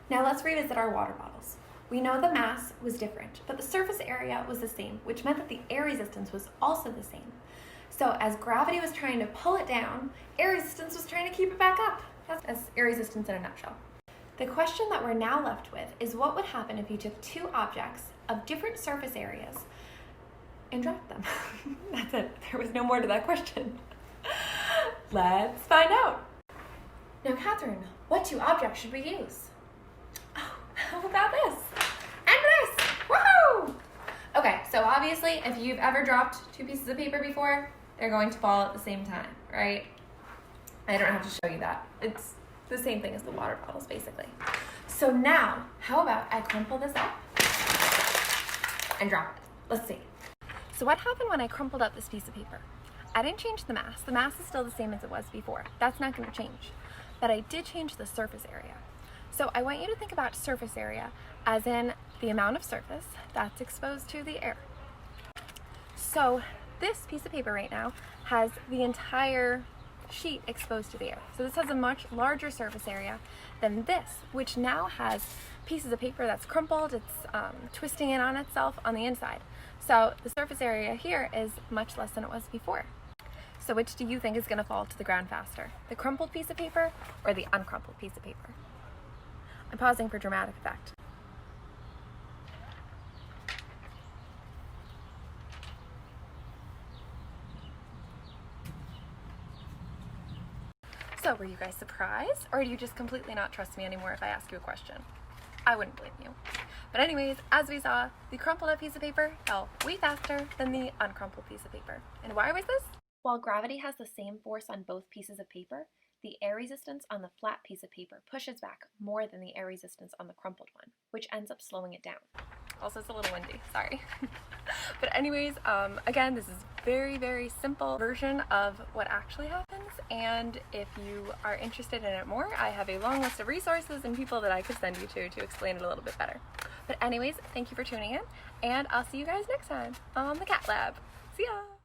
Now let's revisit our water bottles. We know the mass was different, but the surface area was the same, which meant that the air resistance was also the same. So as gravity was trying to pull it down, air resistance was trying to keep it back up. That's air resistance in a nutshell. The question that we're now left with is what would happen if you took two objects of different surface areas and dropped them? That's it. There was no more to that question. Let's find out. Now, Catherine, what two objects should we use? Oh, how about this? And this! Woohoo! Okay, so obviously, if you've ever dropped two pieces of paper before, they're going to fall at the same time, right? I don't have to show you that. It's the same thing as the water bottles, basically. So now, how about I crumple this up and drop it? Let's see. So what happened when I crumpled up this piece of paper? I didn't change the mass. The mass is still the same as it was before. That's not going to change. But I did change the surface area. So I want you to think about surface area as in the amount of surface that's exposed to the air. So this piece of paper right now has the entire sheet exposed to the air. So this has a much larger surface area than this, which now has pieces of paper that's crumpled, it's twisting in on itself on the inside. So the surface area here is much less than it was before. So which do you think is going to fall to the ground faster? The crumpled piece of paper or the uncrumpled piece of paper? I'm pausing for dramatic effect. So were you guys surprised, or do you just completely not trust me anymore if I ask you a question? I wouldn't blame you. But anyways, as we saw, the crumpled up piece of paper fell way faster than the uncrumpled piece of paper. And why was this? While gravity has the same force on both pieces of paper, the air resistance on the flat piece of paper pushes back more than the air resistance on the crumpled one, which ends up slowing it down. Also, it's a little windy, sorry. But anyways, again, this is very, very simple version of what actually happens. And if you are interested in it more, I have a long list of resources and people that I could send you to explain it a little bit better. But anyways, thank you for tuning in, and I'll see you guys next time on the Cat Lab. See ya!